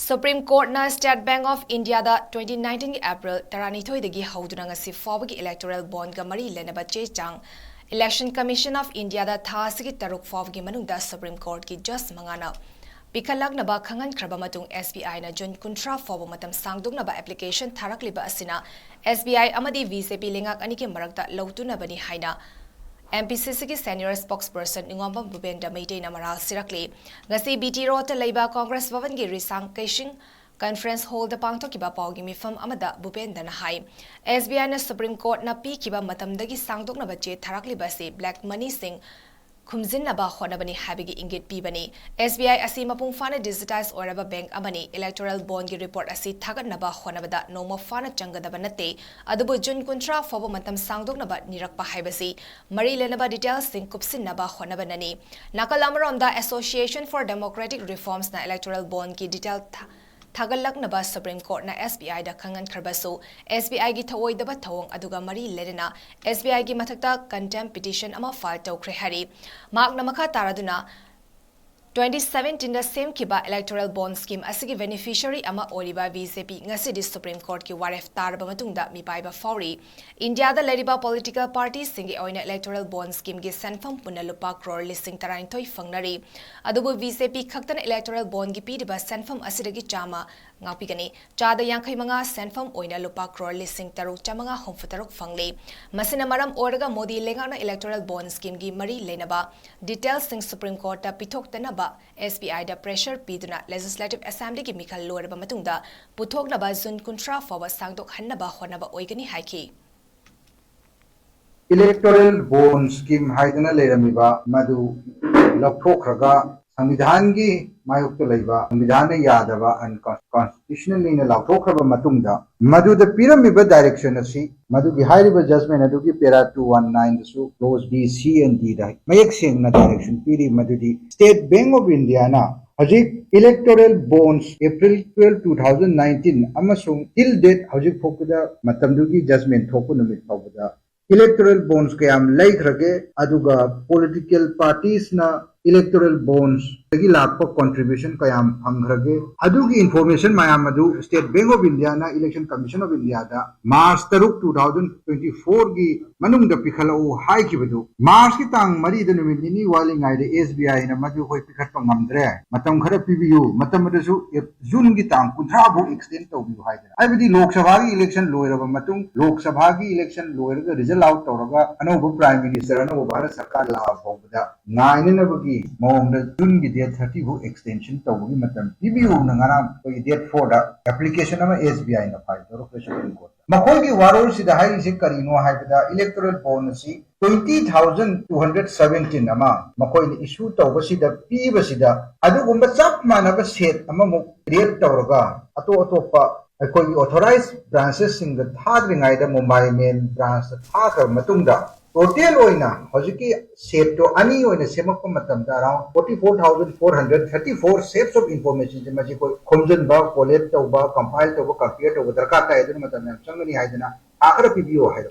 Supreme Court na State Bank of India da 2019 April 12 hauduna ngasi fawbagi electoral bond ga mari lenaba chechang Election Commission of India da thasigi taruk fawbagi manungda Supreme Court ki just mangana pikalagnaba khangan khraba matung SBI na June 13 fawba matam sangdungnaba application tharakliba asina SBI amadi VCP lingak aniki marakta lautuna bani haina MPCC की senior spokesperson Ingomba Bubenda Meitei na maral sirakli ngasi BT Road ta leiba Congress Bhavan gi risang kaishing conference hall da pangthokiba pawgi mifam amada Bubenda na hai SBI na Supreme Court na pi kiba matamdagi sangdokna bache tharakli base black money sing khumjin naba khonabani habigi ingit pibani SBI asi mapung fana digitize oraba bank amani electoral bond gi report asi thagat naba khonabada noma fana changadaba nate adubu June 13 fobo matam sangdoknaba nirakpa haibasi mari lenaba details sing kupsin naba khonabanani nakalamrom da Association for Democratic Reforms na electoral bond gi detail Tagalaknaba Supreme Court na SBI da khangan kharbasu SBI gi thawoidaba thawong aduga mari lerena SBI gi mathakta contempt petition ama file tawkhre hari makna makha taraduna 2017 da same kiba electoral bond scheme asigi beneficiary ama oriba VCP ngasi Supreme Court ki waref tarba matungda mipaiba fauri India da leriba political parties singi oina electoral bond scheme gi sanfam punna lupa crore listing tarain thoi fangnari adubu VCP khaktan electoral bond gi pidiba sanfam asidagi chama ngapigani chada yankhai manga sanfam oina lupa crore listing taruk chamanga homfutaruk fangli masina maram oraga Modi lengana electoral bond scheme gi mari lenaba details sing Supreme Court ta pithok tanaba SBI da pressure piduna Legislative Assembly ki mikhal loraba matungda puthoknaba June 13 fawa sangdok hannaba honaba oigani haiki Electoral bond scheme haidana leramiba madu laphokraga संविधान की मायुक्त लेबा संविधान यादवा unconstitutionally ने लाथोखरबा मतुंगदा मदुद पिरमिबा direction असि मदुगी हाइरिबा judgement अदुगी para 219 दसु clause B C and D दा मयक सेंगना डायरेक्शन पिरि मदुदी स्टेट बैंक ऑफ इंडिया ना हजिक इलेक्टोरल बॉन्ड्स अप्रैल 12 2019 अमसुंग टिल डेट हजिक फोकदा मतमदुगी जजमेंट थोको नुमित फावदा इलेक्टोरल बॉन्ड्स के आम लेखरगे अदुगा पॉलिटिकल पार्टीज ना electoral bonds तगी लाख contribution कयाम फंगरगे अदुगी information मायाम अदु State Bank of India ना Election Commission of India दा March 2024 की मनुंग द पिखलो हाई की बदु March की तांग मरी द नुमिनी वालिंग आइदे SBI ना मदु कोई पिखट पंगमद्रे मतम खरे PBU मतम मदसु June की तांग 15 बु extend तो भी हाई दा अबदी लोकसभा की election लोयरबा मतुंग लोकसभा की election लोयरगा result out तौरगा अनोब प्राइम मिनिस्टर अनोब भारत सरकार ला बोबदा नाइन नबगी मोंगद June की डेट 30 बु एक्सटेंशन तौगी मतम PBU नंगाना कोई डेट 4 दा एप्लीकेशन अमा SBI ना फाइल तौर सुप्रीम कोर्ट मखोई की वारोल सिदा हाई से करिनो हाइबदा इलेक्टोरल बॉन्ड सी 20,217 अमा मखोई ने इशू तौबसिदा पीबसिदा अदुगुंबा चप मानबा सेट अमा मु क्रिएट तौरगा अतो अतोपा कोई ऑथराइज्ड ब्रांचेस सिंग द थाद्रिंगाइदा मुंबई मेन ब्रांच थाकर मतुंगदा टोटल ओइना हजिकी सेट तो अनि ओइना सेमक मतमदा अराउंड 44,434 सेट्स ऑफ इंफॉर्मेशन जे मजी कोई खोमजन बा कोलेक्ट तौबा कंपाइल तौबा कंपेयर तौबा दरकार ताय दन मतम संगनी हाइदना आखर पीबीओ हाइदो